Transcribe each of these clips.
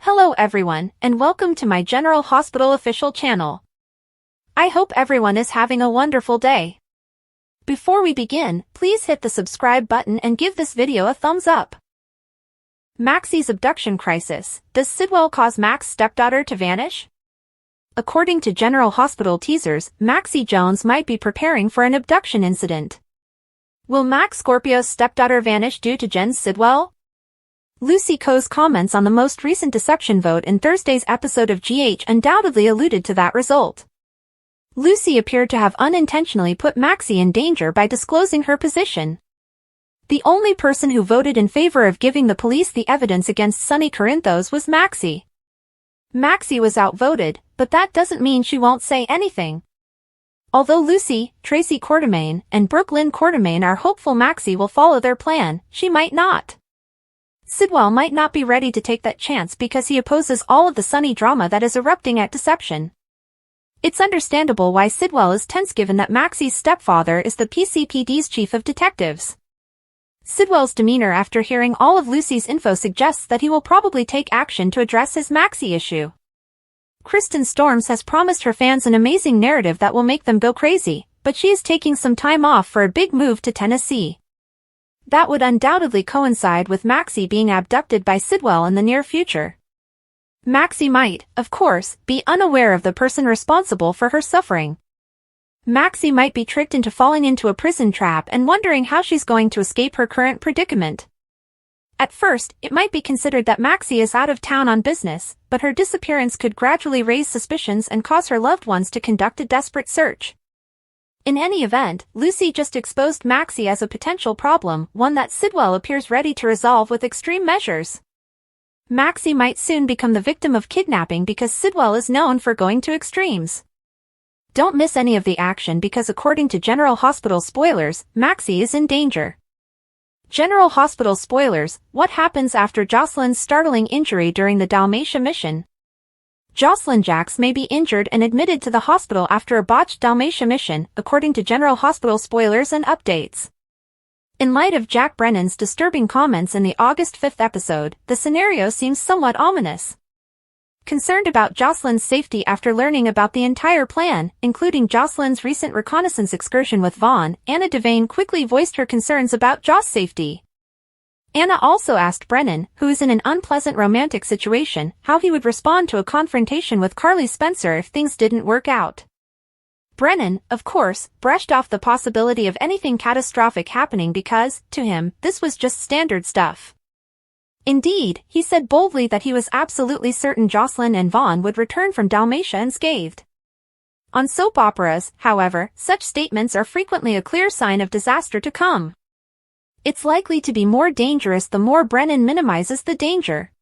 Hello everyone, and welcome to my General Hospital official channel. I hope everyone is having a wonderful day. Before we begin, please hit the subscribe button and give this video a thumbs up. Maxie's abduction crisis. Does Sidwell cause Max's stepdaughter to vanish? According to General Hospital teasers, Maxie Jones might be preparing for an abduction incident. Will Max Scorpio's stepdaughter vanish due to Jen Sidwell? Lucy Coe's comments on the most recent deception vote in Thursday's episode of GH undoubtedly alluded to that result. Lucy appeared to have unintentionally put Maxie in danger by disclosing her position. The only person who voted in favor of giving the police the evidence against Sonny Corinthos was Maxie. Maxie was outvoted, but that doesn't mean she won't say anything. Although Lucy, Tracy Quartermaine, and Brooklyn Quartermaine are hopeful Maxie will follow their plan, she might not. Sidwell might not be ready to take that chance because he opposes all of the Sonny drama that is erupting at Deception. It's understandable why Sidwell is tense given that Maxie's stepfather is the PCPD's chief of detectives. Sidwell's demeanor after hearing all of Lucy's info suggests that he will probably take action to address his Maxie issue. Kristen Storms has promised her fans an amazing narrative that will make them go crazy, but she is taking some time off for a big move to Tennessee. That would undoubtedly coincide with Maxie being abducted by Sidwell in the near future. Maxie might, of course, be unaware of the person responsible for her suffering. Maxie might be tricked into falling into a prison trap and wondering how she's going to escape her current predicament. At first, it might be considered that Maxie is out of town on business, but her disappearance could gradually raise suspicions and cause her loved ones to conduct a desperate search. In any event, Lucy just exposed Maxie as a potential problem, one that Sidwell appears ready to resolve with extreme measures. Maxie might soon become the victim of kidnapping because Sidwell is known for going to extremes. Don't miss any of the action because according to General Hospital spoilers, Maxie is in danger. General Hospital spoilers: what happens after Jocelyn's startling injury during the Dalmatia mission? Jocelyn Jacks may be injured and admitted to the hospital after a botched Dalmatia mission, according to General Hospital spoilers and updates. In light of Jack Brennan's disturbing comments in the August 5th episode, the scenario seems somewhat ominous. Concerned about Jocelyn's safety after learning about the entire plan, including Jocelyn's recent reconnaissance excursion with Vaughn, Anna Devane quickly voiced her concerns about Jo's safety. Anna also asked Brennan, who is in an unpleasant romantic situation, how he would respond to a confrontation with Carly Spencer if things didn't work out. Brennan, of course, brushed off the possibility of anything catastrophic happening because, to him, this was just standard stuff. Indeed, he said boldly that he was absolutely certain Jocelyn and Vaughn would return from Dalmatia unscathed. On soap operas, however, such statements are frequently a clear sign of disaster to come. It's likely to be more dangerous the more Brennan minimizes the danger.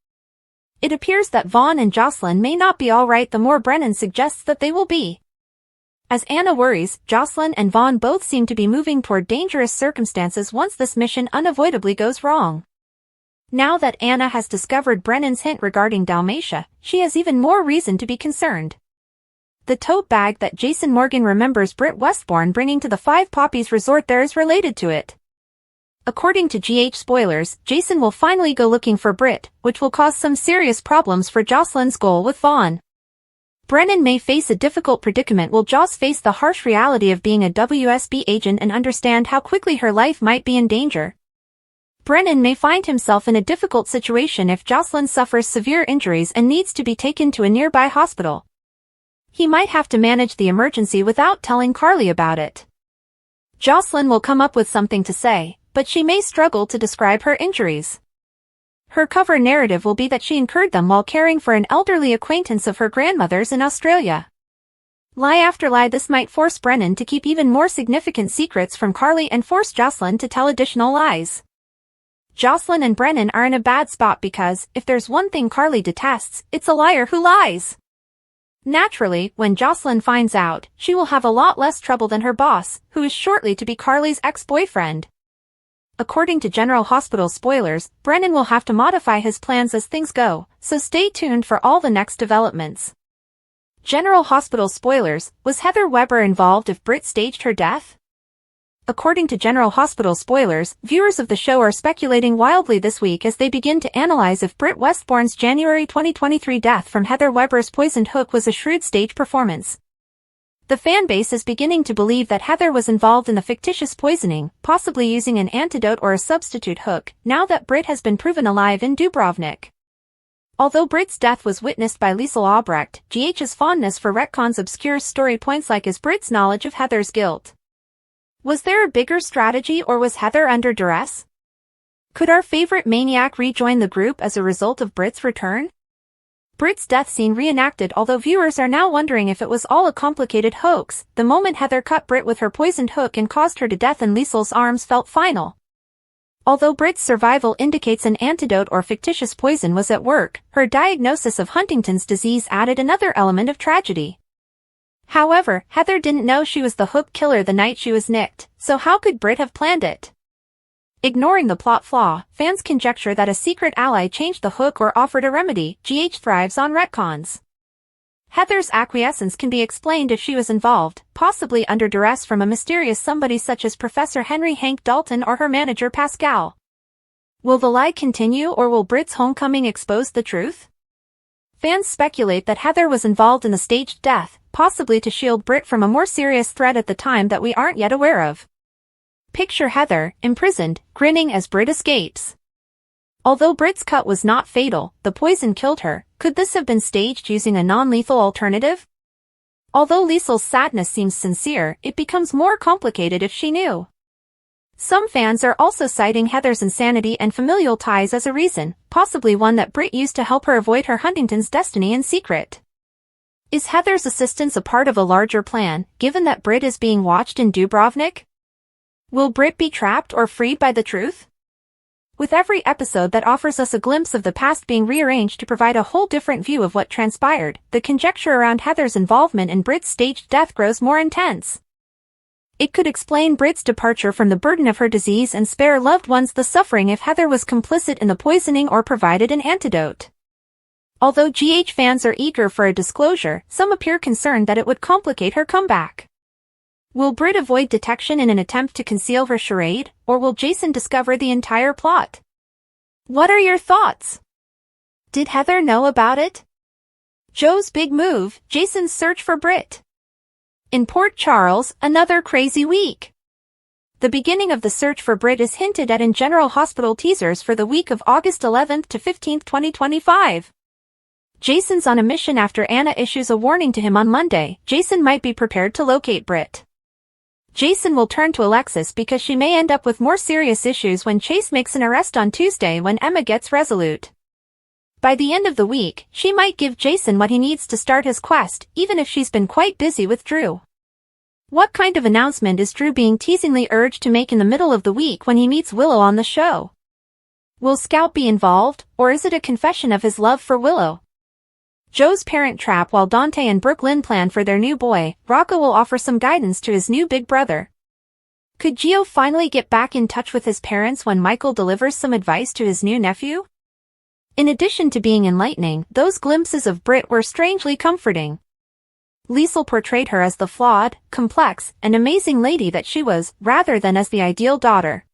It appears that Vaughn and Jocelyn may not be alright the more Brennan suggests that they will be. As Anna worries, Jocelyn and Vaughn both seem to be moving toward dangerous circumstances once this mission unavoidably goes wrong. Now that Anna has discovered Brennan's hint regarding Dalmatia, she has even more reason to be concerned. The tote bag that Jason Morgan remembers Britt Westbourne bringing to the Five Poppies resort there is related to it. According to GH spoilers, Jason will finally go looking for Britt, which will cause some serious problems for Jocelyn's goal with Vaughn. Brennan may face a difficult predicament while Joss face the harsh reality of being a WSB agent and understand how quickly her life might be in danger. Brennan may find himself in a difficult situation if Jocelyn suffers severe injuries and needs to be taken to a nearby hospital. He might have to manage the emergency without telling Carly about it. Jocelyn will come up with something to say, but she may struggle to describe her injuries. Her cover narrative will be that she incurred them while caring for an elderly acquaintance of her grandmother's in Australia. Lie after lie, this might force Brennan to keep even more significant secrets from Carly and force Jocelyn to tell additional lies. Jocelyn and Brennan are in a bad spot because, if there's one thing Carly detests, it's a liar who lies. Naturally, when Jocelyn finds out, she will have a lot less trouble than her boss, who is shortly to be Carly's ex-boyfriend. According to General Hospital spoilers, Brennan will have to modify his plans as things go, so stay tuned for all the next developments. General Hospital spoilers: was Heather Weber involved if Britt staged her death? According to General Hospital spoilers, viewers of the show are speculating wildly this week as they begin to analyze if Britt Westbourne's January 2023 death from Heather Weber's poisoned hook was a shrewd stage performance. The fanbase is beginning to believe that Heather was involved in the fictitious poisoning, possibly using an antidote or a substitute hook, now that Britt has been proven alive in Dubrovnik. Although Britt's death was witnessed by Liesl Albrecht, GH's fondness for retcons obscures story points like is Britt's knowledge of Heather's guilt. Was there a bigger strategy, or was Heather under duress? Could our favorite maniac rejoin the group as a result of Britt's return? Britt's death scene reenacted, although viewers are now wondering if it was all a complicated hoax. The moment Heather cut Britt with her poisoned hook and caused her to death in Liesl's arms felt final. Although Britt's survival indicates an antidote or fictitious poison was at work, her diagnosis of Huntington's disease added another element of tragedy. However, Heather didn't know she was the hook killer the night she was nicked, so how could Britt have planned it? Ignoring the plot flaw, fans conjecture that a secret ally changed the hook or offered a remedy. GH thrives on retcons. Heather's acquiescence can be explained if she was involved, possibly under duress from a mysterious somebody such as Professor Henry Hank Dalton or her manager Pascal. Will the lie continue, or will Britt's homecoming expose the truth? Fans speculate that Heather was involved in the staged death, possibly to shield Britt from a more serious threat at the time that we aren't yet aware of. Picture Heather, imprisoned, grinning as Britt escapes. Although Britt's cut was not fatal, the poison killed her. Could this have been staged using a non-lethal alternative? Although Liesl's sadness seems sincere, it becomes more complicated if she knew. Some fans are also citing Heather's insanity and familial ties as a reason, possibly one that Britt used to help her avoid her Huntington's destiny in secret. Is Heather's assistance a part of a larger plan, given that Britt is being watched in Dubrovnik? Will Britt be trapped or freed by the truth? With every episode that offers us a glimpse of the past being rearranged to provide a whole different view of what transpired, the conjecture around Heather's involvement in Britt's staged death grows more intense. It could explain Britt's departure from the burden of her disease and spare loved ones the suffering if Heather was complicit in the poisoning or provided an antidote. Although GH fans are eager for a disclosure, some appear concerned that it would complicate her comeback. Will Britt avoid detection in an attempt to conceal her charade, or will Jason discover the entire plot? What are your thoughts? Did Heather know about it? Joe's big move, Jason's search for Britt. In Port Charles, another crazy week. The beginning of the search for Britt is hinted at in General Hospital teasers for the week of August 11th to 15th, 2025. Jason's on a mission after Anna issues a warning to him on Monday. Jason might be prepared to locate Britt. Jason will turn to Alexis because she may end up with more serious issues when Chase makes an arrest on Tuesday when Emma gets resolute. By the end of the week, she might give Jason what he needs to start his quest, even if she's been quite busy with Drew. What kind of announcement is Drew being teasingly urged to make in the middle of the week when he meets Willow on the show? Will Scout be involved, or is it a confession of his love for Willow? Joe's parent trap while Dante and Brooklyn plan for their new boy. Rocco will offer some guidance to his new big brother. Could Gio finally get back in touch with his parents when Michael delivers some advice to his new nephew? In addition to being enlightening, those glimpses of Britt were strangely comforting. Liesl portrayed her as the flawed, complex, and amazing lady that she was, rather than as the ideal daughter.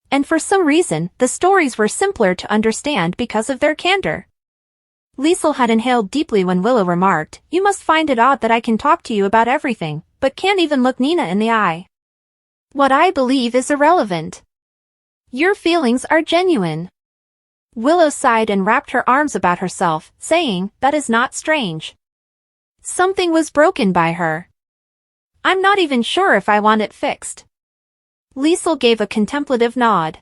And for some reason, the stories were simpler to understand because of their candor. Liesl had inhaled deeply when Willow remarked, "You must find it odd that I can talk to you about everything, but can't even look Nina in the eye. What I believe is irrelevant. Your feelings are genuine." Willow sighed and wrapped her arms about herself, saying, "That is not strange. Something was broken by her. I'm not even sure if I want it fixed." Liesl gave a contemplative nod.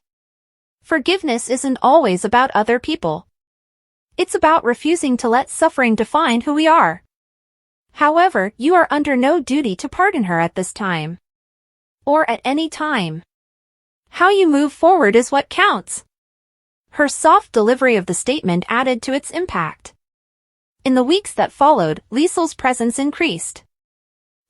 Forgiveness isn't always about other people. It's about refusing to let suffering define who we are. However, you are under no duty to pardon her at this time. Or at any time. How you move forward is what counts. Her soft delivery of the statement added to its impact. In the weeks that followed, Liesl's presence increased.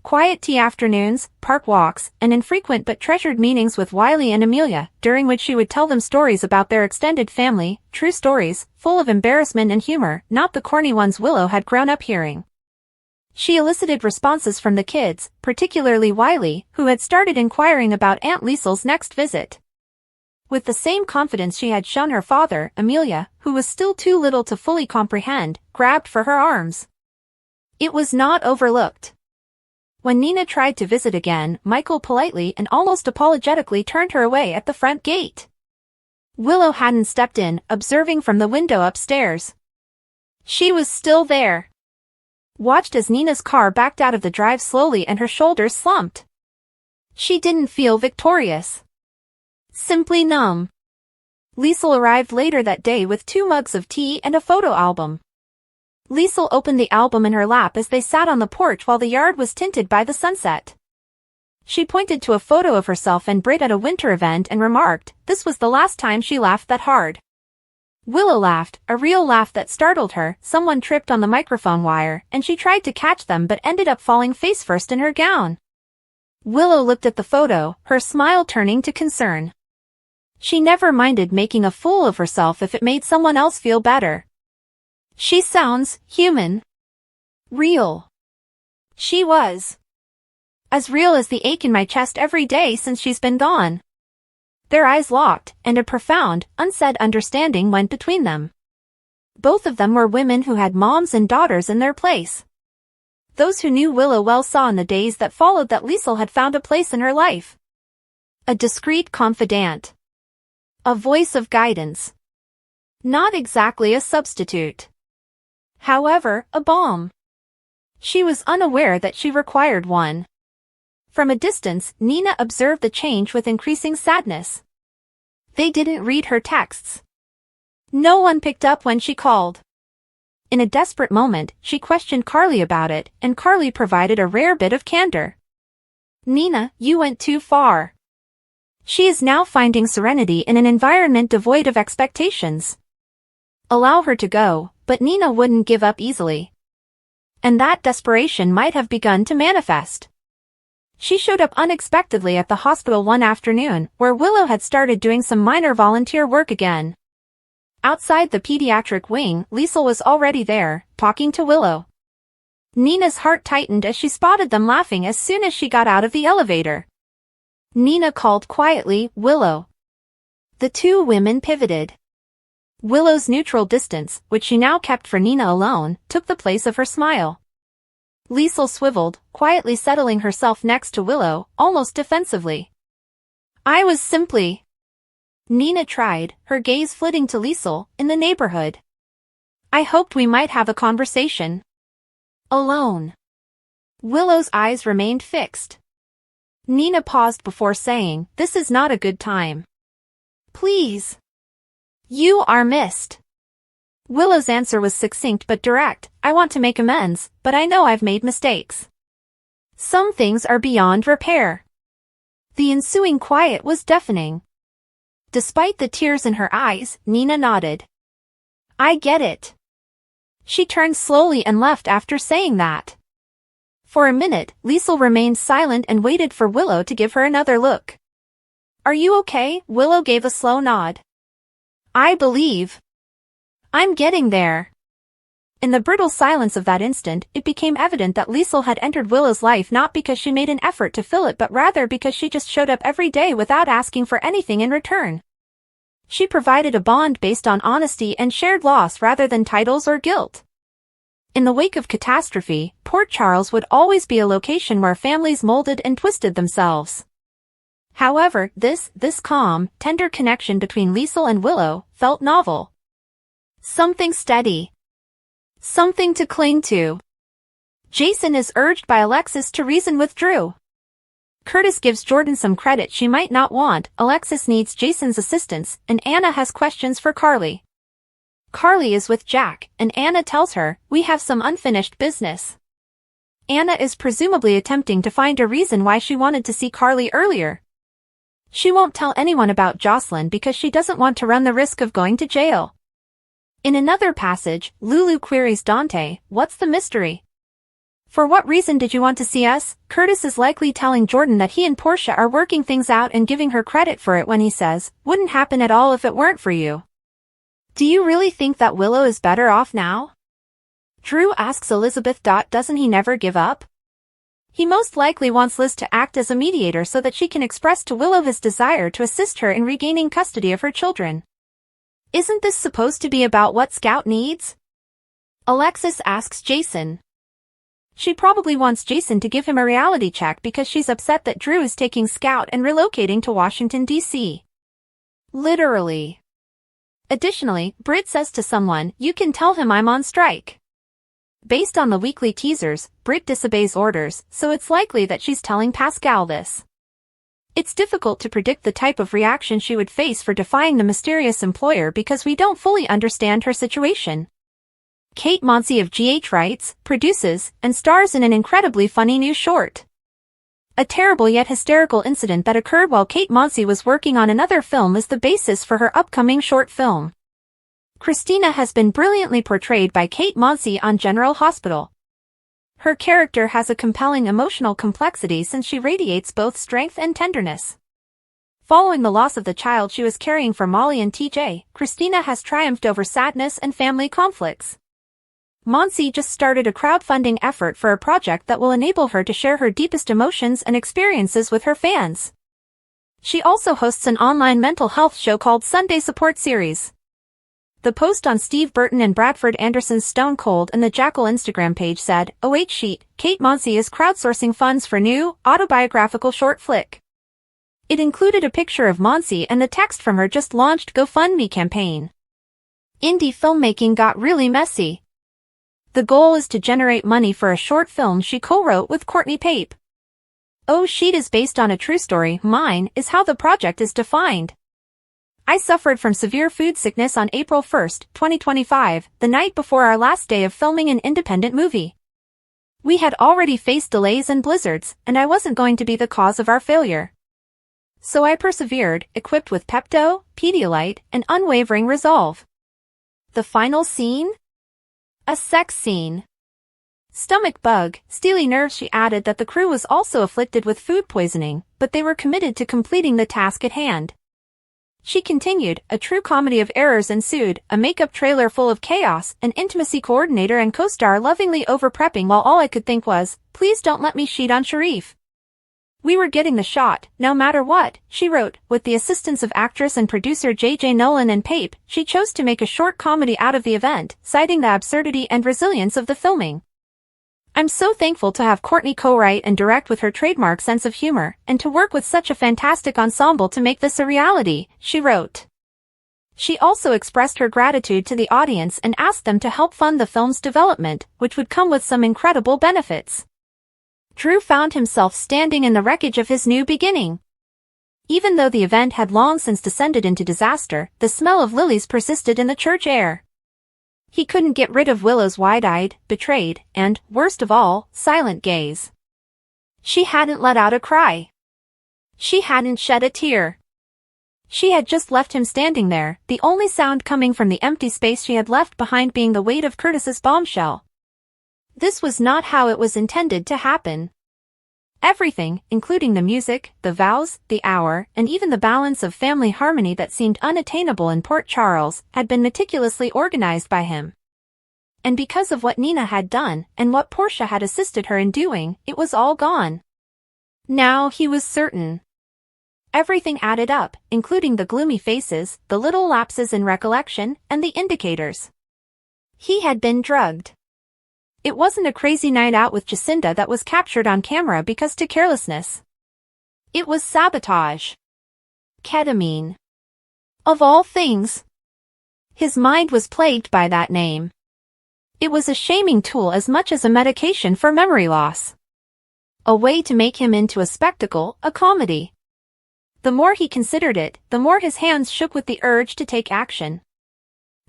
Quiet tea afternoons, park walks, and infrequent but treasured meetings with Wiley and Amelia, during which she would tell them stories about their extended family, true stories, full of embarrassment and humor, not the corny ones Willow had grown up hearing. She elicited responses from the kids, particularly Wiley, who had started inquiring about Aunt Liesel's next visit. With the same confidence she had shown her father, Amelia, who was still too little to fully comprehend, grabbed for her arms. It was not overlooked. When Nina tried to visit again, Michael politely and almost apologetically turned her away at the front gate. Willow hadn't stepped in, observing from the window upstairs. She was still there. Watched as Nina's car backed out of the drive slowly and her shoulders slumped. She didn't feel victorious. Simply numb. Liesel arrived later that day with 2 mugs of tea and a photo album. Liesel opened the album in her lap as they sat on the porch while the yard was tinted by the sunset. She pointed to a photo of herself and Britt at a winter event and remarked, this was the last time she laughed that hard. Willow laughed, a real laugh that startled her. Someone tripped on the microphone wire, and she tried to catch them but ended up falling face first in her gown. Willow looked at the photo, her smile turning to concern. She never minded making a fool of herself if it made someone else feel better. She sounds human. Real. She was. As real as the ache in my chest every day since she's been gone. Their eyes locked, and a profound, unsaid understanding went between them. Both of them were women who had moms and daughters in their place. Those who knew Willow well saw in the days that followed that Liesel had found a place in her life. A discreet confidant. A voice of guidance. Not exactly a substitute. However, a balm. She was unaware that she required one. From a distance, Nina observed the change with increasing sadness. They didn't read her texts. No one picked up when she called. In a desperate moment, she questioned Carly about it, and Carly provided a rare bit of candor. Nina, you went too far. She is now finding serenity in an environment devoid of expectations. Allow her to go, but Nina wouldn't give up easily. And that desperation might have begun to manifest. She showed up unexpectedly at the hospital one afternoon, where Willow had started doing some minor volunteer work again. Outside the pediatric wing, Liesel was already there, talking to Willow. Nina's heart tightened as she spotted them laughing as soon as she got out of the elevator. Nina called quietly, Willow. The 2 women pivoted. Willow's neutral distance, which she now kept for Nina alone, took the place of her smile. Liesel swiveled, quietly settling herself next to Willow, almost defensively. I was simply... Nina tried, her gaze flitting to Liesel, in the neighborhood. I hoped we might have a conversation. Alone. Willow's eyes remained fixed. Nina paused before saying, this is not a good time. Please. You are missed. Willow's answer was succinct but direct, I want to make amends, but I know I've made mistakes. Some things are beyond repair. The ensuing quiet was deafening. Despite the tears in her eyes, Nina nodded. I get it. She turned slowly and left after saying that. For a minute, Liesel remained silent and waited for Willow to give her another look. Are you okay? Willow gave a slow nod. I believe. I'm getting there. In the brittle silence of that instant, it became evident that Liesel had entered Willow's life not because she made an effort to fill it but rather because she just showed up every day without asking for anything in return. She provided a bond based on honesty and shared loss rather than titles or guilt. In the wake of catastrophe, Port Charles would always be a location where families molded and twisted themselves. However, this calm, tender connection between Liesel and Willow felt novel. Something steady. Something to cling to. Jason is urged by Alexis to reason with Drew. Curtis gives Jordan some credit she might not want, Alexis needs Jason's assistance, and Anna has questions for Carly. Carly is with Jack, and Anna tells her, we have some unfinished business. Anna is presumably attempting to find a reason why she wanted to see Carly earlier. She won't tell anyone about Jocelyn because she doesn't want to run the risk of going to jail. In another passage, Lulu queries Dante, what's the mystery? For what reason did you want to see us? Curtis is likely telling Jordan that he and Portia are working things out and giving her credit for it when he says, wouldn't happen at all if it weren't for you. Do you really think that Willow is better off now? Drew asks Elizabeth. Doesn't he never give up? He most likely wants Liz to act as a mediator so that she can express to Willow his desire to assist her in regaining custody of her children. Isn't this supposed to be about what Scout needs? Alexis asks Jason. She probably wants Jason to give him a reality check because she's upset that Drew is taking Scout and relocating to Washington, D.C. Literally. Additionally, Britt says to someone, "You can tell him I'm on strike." Based on the weekly teasers, Britt disobeys orders, so it's likely that she's telling Pascal this. It's difficult to predict the type of reaction she would face for defying the mysterious employer because we don't fully understand her situation. Kate Monsey of GH writes, produces, and stars in an incredibly funny new short. A terrible yet hysterical incident that occurred while Kate Monsey was working on another film is the basis for her upcoming short film. Christina has been brilliantly portrayed by Kate Monsey on General Hospital. Her character has a compelling emotional complexity since she radiates both strength and tenderness. Following the loss of the child she was carrying for Molly and TJ, Christina has triumphed over sadness and family conflicts. Monsey just started a crowdfunding effort for a project that will enable her to share her deepest emotions and experiences with her fans. She also hosts an online mental health show called Sunday Support Series. The post on Steve Burton and Bradford Anderson's Stone Cold and the Jackal Instagram page said, "08 sheet, Kate Monsey is crowdsourcing funds for new, autobiographical short flick." It included a picture of Monsey and the text from her just launched GoFundMe campaign. Indie filmmaking got really messy. The goal is to generate money for a short film she co-wrote with Courtney Pape. Sheet is based on a true story. Mine is how the project is defined. I suffered from severe food sickness on April 1st, 2025, the night before our last day of filming an independent movie. We had already faced delays and blizzards, and I wasn't going to be the cause of our failure. So I persevered, equipped with Pepto, Pedialyte, and unwavering resolve. The final scene? A sex scene. Stomach bug, steely nerves. She added that the crew was also afflicted with food poisoning, but they were committed to completing the task at hand. She continued, a true comedy of errors ensued, a makeup trailer full of chaos, an intimacy coordinator and co-star lovingly over-prepping while all I could think was, please don't let me cheat on Sharif. We were getting the shot, no matter what, she wrote. With the assistance of actress and producer J.J. Nolan and Pape, she chose to make a short comedy out of the event, citing the absurdity and resilience of the filming. I'm so thankful to have Courtney co-write and direct with her trademark sense of humor, and to work with such a fantastic ensemble to make this a reality, she wrote. She also expressed her gratitude to the audience and asked them to help fund the film's development, which would come with some incredible benefits. Drew found himself standing in the wreckage of his new beginning. Even though the event had long since descended into disaster, the smell of lilies persisted in the church air. He couldn't get rid of Willow's wide-eyed, betrayed, and, worst of all, silent gaze. She hadn't let out a cry. She hadn't shed a tear. She had just left him standing there, the only sound coming from the empty space she had left behind being the weight of Curtis's bombshell. This was not how it was intended to happen. Everything, including the music, the vows, the hour, and even the balance of family harmony that seemed unattainable in Port Charles, had been meticulously organized by him. And because of what Nina had done, and what Portia had assisted her in doing, it was all gone. Now he was certain. Everything added up, including the gloomy faces, the little lapses in recollection, and the indicators. He had been drugged. It wasn't a crazy night out with Jacinda that was captured on camera because to carelessness. It was sabotage. Ketamine. Of all things. His mind was plagued by that name. It was a shaming tool as much as a medication for memory loss. A way to make him into a spectacle, a comedy. The more he considered it, the more his hands shook with the urge to take action.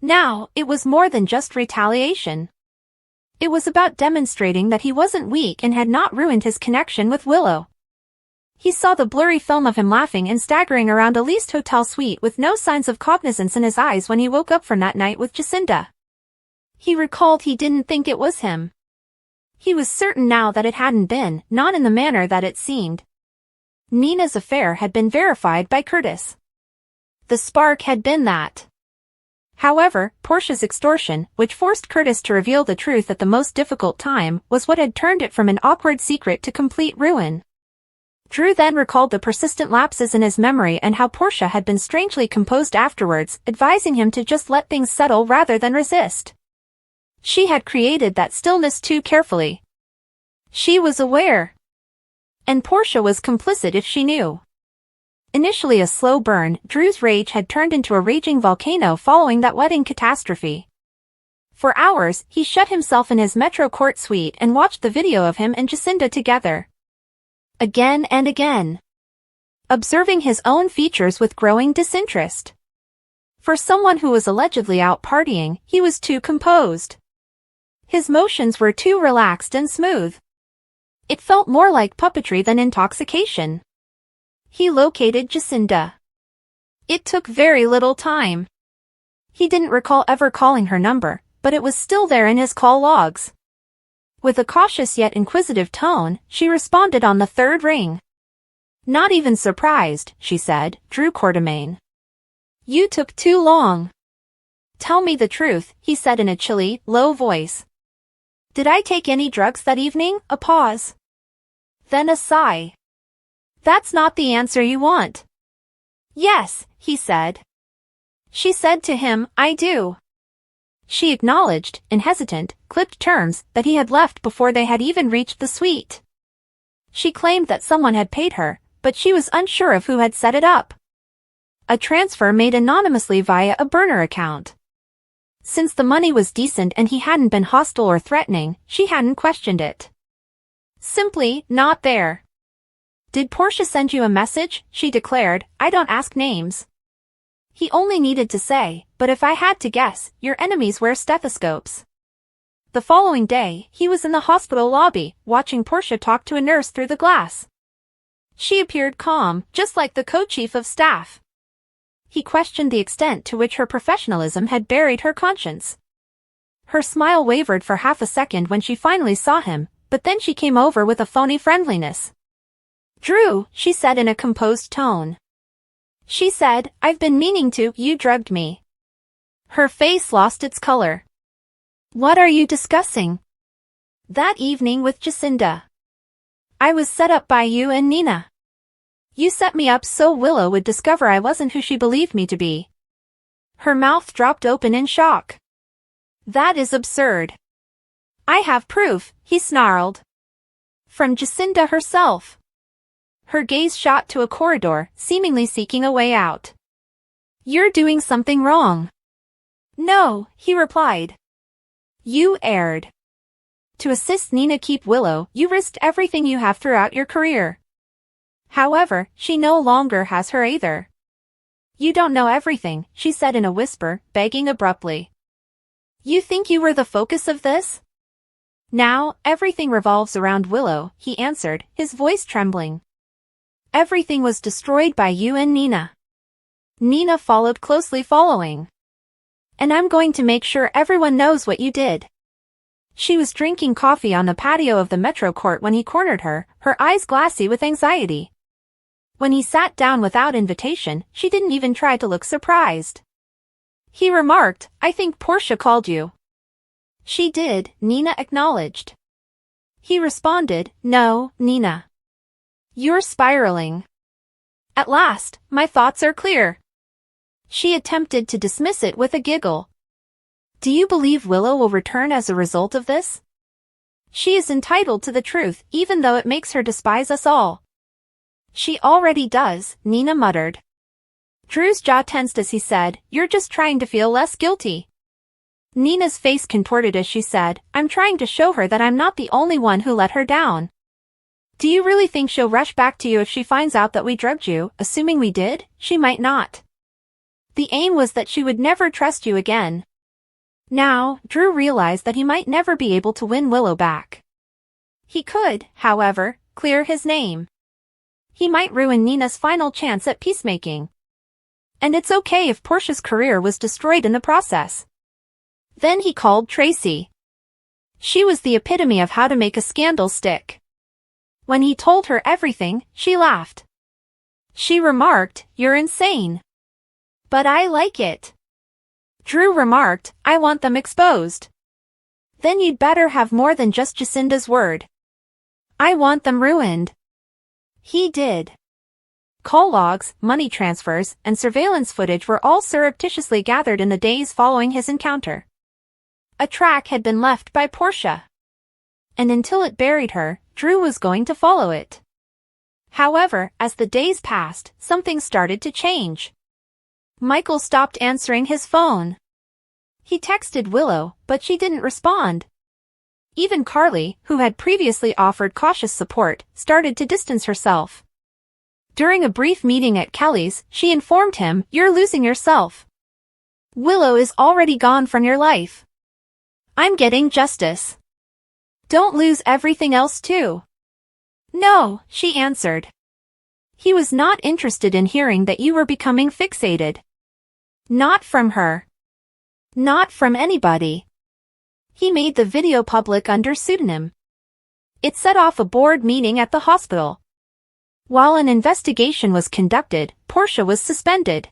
Now, it was more than just retaliation. It was about demonstrating that he wasn't weak and had not ruined his connection with Willow. He saw the blurry film of him laughing and staggering around a leased hotel suite with no signs of cognizance in his eyes when he woke up from that night with Jacinda. He recalled he didn't think it was him. He was certain now that it hadn't been, not in the manner that it seemed. Nina's affair had been verified by Curtis. The spark had been that. However, Portia's extortion, which forced Curtis to reveal the truth at the most difficult time, was what had turned it from an awkward secret to complete ruin. Drew then recalled the persistent lapses in his memory and how Portia had been strangely composed afterwards, advising him to just let things settle rather than resist. She had created that stillness too carefully. She was aware. And Portia was complicit if she knew. Initially a slow burn, Drew's rage had turned into a raging volcano following that wedding catastrophe. For hours, he shut himself in his Metro Court suite and watched the video of him and Jacinda together. Again and again. Observing his own features with growing disinterest. For someone who was allegedly out partying, he was too composed. His motions were too relaxed and smooth. It felt more like puppetry than intoxication. He located Jacinda. It took very little time. He didn't recall ever calling her number, but it was still there in his call logs. With a cautious yet inquisitive tone, she responded on the third ring. "Not even surprised," she said, "Drew Quartermain. You took too long." "Tell me the truth," he said in a chilly, low voice. "Did I take any drugs that evening?" A pause. Then a sigh. "That's not the answer you want." "Yes," he said. She said to him, "I do." She acknowledged, in hesitant, clipped terms, that he had left before they had even reached the suite. She claimed that someone had paid her, but she was unsure of who had set it up. A transfer made anonymously via a burner account. Since the money was decent and he hadn't been hostile or threatening, she hadn't questioned it. Simply not there. "Did Portia send you a message?" she declared. "I don't ask names." He only needed to say, "But if I had to guess, your enemies wear stethoscopes." The following day, he was in the hospital lobby, watching Portia talk to a nurse through the glass. She appeared calm, just like the co-chief of staff. He questioned the extent to which her professionalism had buried her conscience. Her smile wavered for half a second when she finally saw him, but then she came over with a phony friendliness. "Drew," she said in a composed tone. She said, "I've been meaning to, you drugged me." Her face lost its color. "What are you discussing?" "That evening with Jacinda. I was set up by you and Nina. You set me up so Willow would discover I wasn't who she believed me to be." Her mouth dropped open in shock. "That is absurd." "I have proof," he snarled. "From Jacinda herself." Her gaze shot to a corridor, seemingly seeking a way out. "You're doing something wrong." "No," he replied. "You erred. To assist Nina keep Willow, you risked everything you have throughout your career. However, she no longer has her either." "You don't know everything," she said in a whisper, begging abruptly. "You think you were the focus of this?" "Now, everything revolves around Willow," he answered, his voice trembling. "Everything was destroyed by you and Nina. Nina followed closely following. And I'm going to make sure everyone knows what you did." She was drinking coffee on the patio of the Metro Court when he cornered her, her eyes glassy with anxiety. When he sat down without invitation, she didn't even try to look surprised. He remarked, "I think Portia called you." "She did," Nina acknowledged. He responded, "No, Nina. You're spiraling." "At last, my thoughts are clear." She attempted to dismiss it with a giggle. "Do you believe Willow will return as a result of this?" "She is entitled to the truth, even though it makes her despise us all." "She already does," Nina muttered. Drew's jaw tensed as he said, "You're just trying to feel less guilty." Nina's face contorted as she said, "I'm trying to show her that I'm not the only one who let her down." "Do you really think she'll rush back to you if she finds out that we drugged you? Assuming we did, she might not. The aim was that she would never trust you again." Now, Drew realized that he might never be able to win Willow back. He could, however, clear his name. He might ruin Nina's final chance at peacemaking. And it's okay if Portia's career was destroyed in the process. Then he called Tracy. She was the epitome of how to make a scandal stick. When he told her everything, she laughed. She remarked, "You're insane." "But I like it." Drew remarked, "I want them exposed." "Then you'd better have more than just Jacinda's word." "I want them ruined." He did. Call logs, money transfers, and surveillance footage were all surreptitiously gathered in the days following his encounter. A track had been left by Portia. And until it buried her, Drew was going to follow it. However, as the days passed, something started to change. Michael stopped answering his phone. He texted Willow, but she didn't respond. Even Carly, who had previously offered cautious support, started to distance herself. During a brief meeting at Kelly's, she informed him, "You're losing yourself. Willow is already gone from your life. I'm getting justice. Don't lose everything else too." "No," she answered. He was not interested in hearing that you were becoming fixated. Not from her. Not from anybody. He made the video public under pseudonym. It set off a board meeting at the hospital. While an investigation was conducted, Portia was suspended.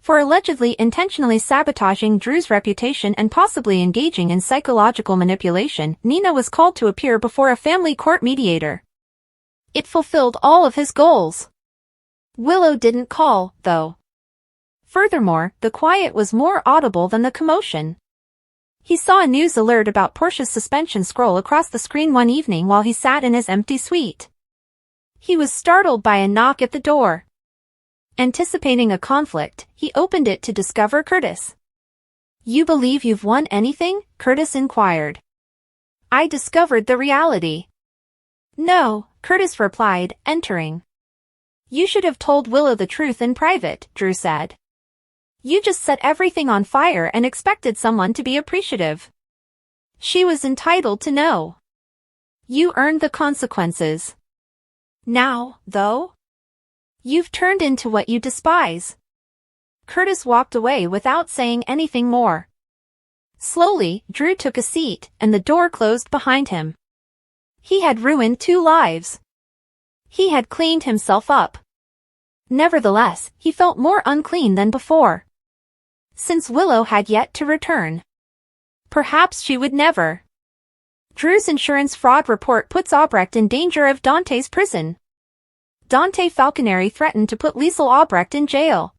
For allegedly intentionally sabotaging Drew's reputation and possibly engaging in psychological manipulation, Nina was called to appear before a family court mediator. It fulfilled all of his goals. Willow didn't call, though. Furthermore, the quiet was more audible than the commotion. He saw a news alert about Portia's suspension scroll across the screen one evening while he sat in his empty suite. He was startled by a knock at the door. Anticipating a conflict, he opened it to discover Curtis. "You believe you've won anything?" Curtis inquired. "I discovered the reality." "No," Curtis replied, entering. "You should have told Willow the truth in private," Drew said. "You just set everything on fire and expected someone to be appreciative. She was entitled to know. You earned the consequences. Now, though, you've turned into what you despise." Curtis walked away without saying anything more. Slowly, Drew took a seat, and the door closed behind him. He had ruined 2 lives. He had cleaned himself up. Nevertheless, he felt more unclean than before. Since Willow had yet to return. Perhaps she would never. Drew's insurance fraud report puts Albrecht in danger of Dante's prison. Dante Falconeri threatened to put Liesl Albrecht in jail.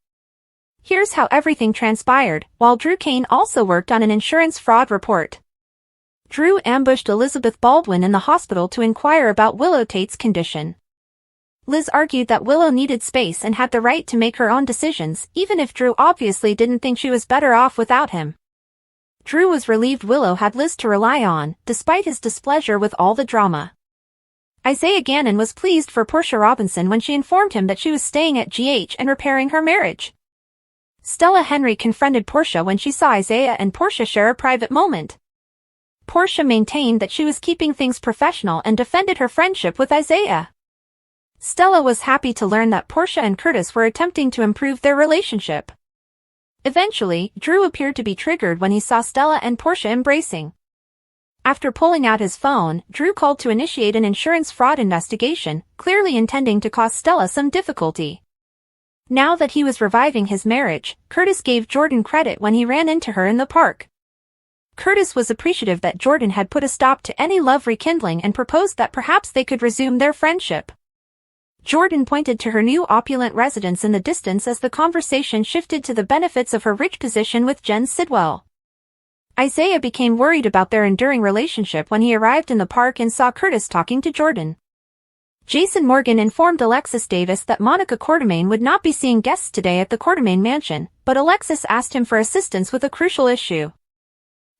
Here's how everything transpired, while Drew Kane also worked on an insurance fraud report. Drew ambushed Elizabeth Baldwin in the hospital to inquire about Willow Tate's condition. Liz argued that Willow needed space and had the right to make her own decisions, even if Drew obviously didn't think she was better off without him. Drew was relieved Willow had Liz to rely on, despite his displeasure with all the drama. Isaiah Gannon was pleased for Portia Robinson when she informed him that she was staying at GH and repairing her marriage. Stella Henry confronted Portia when she saw Isaiah and Portia share a private moment. Portia maintained that she was keeping things professional and defended her friendship with Isaiah. Stella was happy to learn that Portia and Curtis were attempting to improve their relationship. Eventually, Drew appeared to be triggered when he saw Stella and Portia embracing. After pulling out his phone, Drew called to initiate an insurance fraud investigation, clearly intending to cause Stella some difficulty. Now that he was reviving his marriage, Curtis gave Jordan credit when he ran into her in the park. Curtis was appreciative that Jordan had put a stop to any love rekindling and proposed that perhaps they could resume their friendship. Jordan pointed to her new opulent residence in the distance as the conversation shifted to the benefits of her rich position with Jen Sidwell. Isaiah became worried about their enduring relationship when he arrived in the park and saw Curtis talking to Jordan. Jason Morgan informed Alexis Davis that Monica Quartermaine would not be seeing guests today at the Quartermaine mansion, but Alexis asked him for assistance with a crucial issue.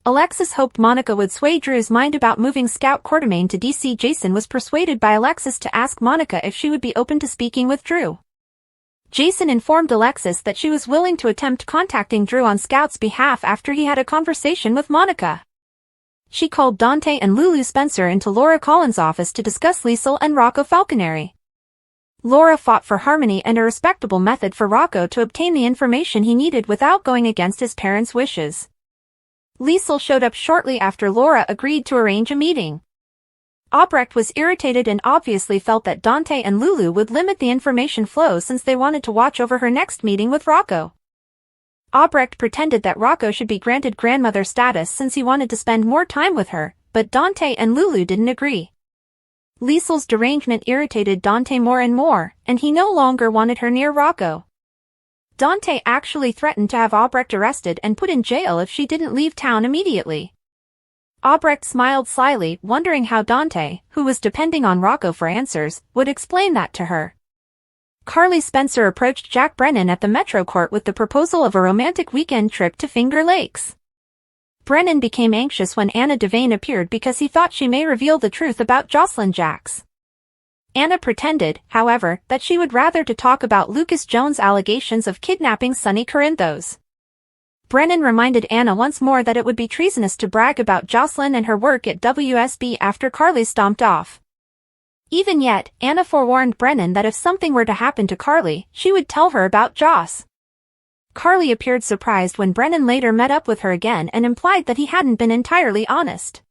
Alexis hoped Monica would sway Drew's mind about moving Scout Quartermaine to DC. Jason was persuaded by Alexis to ask Monica if she would be open to speaking with Drew. Jason informed Alexis that she was willing to attempt contacting Drew on Scout's behalf after he had a conversation with Monica. She called Dante and Lulu Spencer into Laura Collins' office to discuss Liesl and Rocco Falconeri. Laura fought for harmony and a respectable method for Rocco to obtain the information he needed without going against his parents' wishes. Liesl showed up shortly after Laura agreed to arrange a meeting. Albrecht was irritated and obviously felt that Dante and Lulu would limit the information flow since they wanted to watch over her next meeting with Rocco. Albrecht pretended that Rocco should be granted grandmother status since he wanted to spend more time with her, but Dante and Lulu didn't agree. Liesel's derangement irritated Dante more and more, and he no longer wanted her near Rocco. Dante actually threatened to have Albrecht arrested and put in jail if she didn't leave town immediately. Albrecht smiled slyly, wondering how Dante, who was depending on Rocco for answers, would explain that to her. Carly Spencer approached Jack Brennan at the Metro Court with the proposal of a romantic weekend trip to Finger Lakes. Brennan became anxious when Anna Devane appeared because he thought she may reveal the truth about Jocelyn Jacks. Anna pretended, however, that she would rather to talk about Lucas Jones' allegations of kidnapping Sonny Corinthos. Brennan reminded Anna once more that it would be treasonous to brag about Jocelyn and her work at WSB after Carly stomped off. Even yet, Anna forewarned Brennan that if something were to happen to Carly, she would tell her about Joss. Carly appeared surprised when Brennan later met up with her again and implied that he hadn't been entirely honest.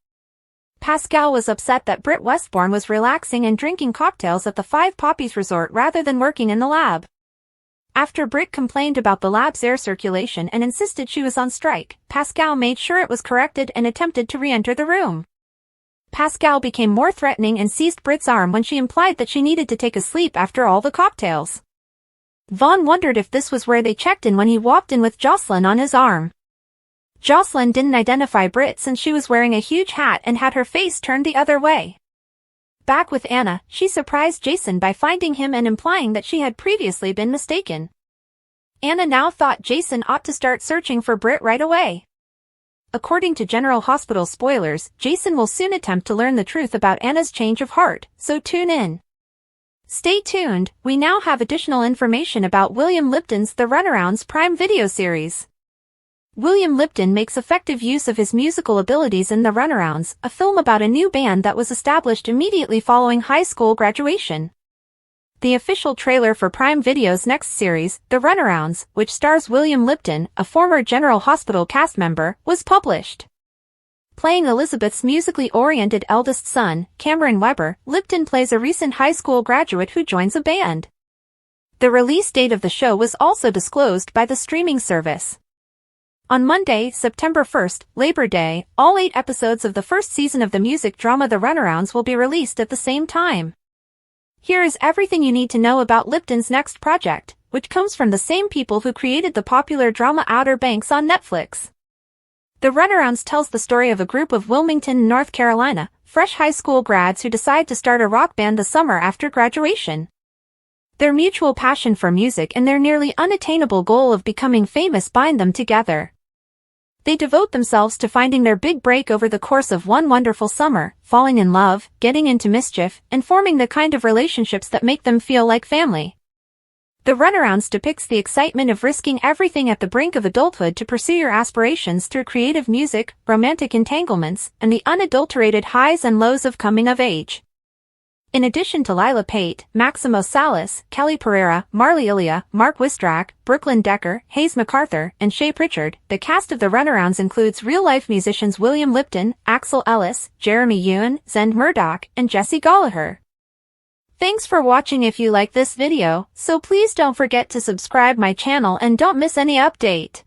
Pascal was upset that Britt Westbourne was relaxing and drinking cocktails at the Five Poppies Resort rather than working in the lab. After Britt complained about the lab's air circulation and insisted she was on strike, Pascal made sure it was corrected and attempted to re-enter the room. Pascal became more threatening and seized Britt's arm when she implied that she needed to take a sleep after all the cocktails. Vaughn wondered if this was where they checked in when he walked in with Jocelyn on his arm. Jocelyn didn't identify Britt since she was wearing a huge hat and had her face turned the other way. Back with Anna, she surprised Jason by finding him and implying that she had previously been mistaken. Anna now thought Jason ought to start searching for Britt right away. According to General Hospital spoilers, Jason will soon attempt to learn the truth about Anna's change of heart, so tune in. Stay tuned, we now have additional information about William Lipton's The Runarounds Prime Video series. William Lipton makes effective use of his musical abilities in The Runarounds, a film about a new band that was established immediately following high school graduation. The official trailer for Prime Video's next series, The Runarounds, which stars William Lipton, a former General Hospital cast member, was published. Playing Elizabeth's musically oriented eldest son, Cameron Weber, Lipton plays a recent high school graduate who joins a band. The release date of the show was also disclosed by the streaming service. On Monday, September 1st, Labor Day, all 8 episodes of the first season of the music drama The Runarounds will be released at the same time. Here is everything you need to know about Lipton's next project, which comes from the same people who created the popular drama Outer Banks on Netflix. The Runarounds tells the story of a group of Wilmington, North Carolina, fresh high school grads who decide to start a rock band the summer after graduation. Their mutual passion for music and their nearly unattainable goal of becoming famous bind them together. They devote themselves to finding their big break over the course of one wonderful summer, falling in love, getting into mischief, and forming the kind of relationships that make them feel like family. The Runarounds depicts the excitement of risking everything at the brink of adulthood to pursue your aspirations through creative music, romantic entanglements, and the unadulterated highs and lows of coming of age. In addition to Lila Pate, Maximo Salas, Kelly Pereira, Marley Ilya, Mark Wistrak, Brooklyn Decker, Hayes MacArthur, and Shay Pritchard, the cast of The Runarounds includes real-life musicians William Lipton, Axel Ellis, Jeremy Ewan, Zend Murdoch, and Jesse Gallagher. Thanks for watching. If you like this video, so please don't forget to subscribe my channel and don't miss any update.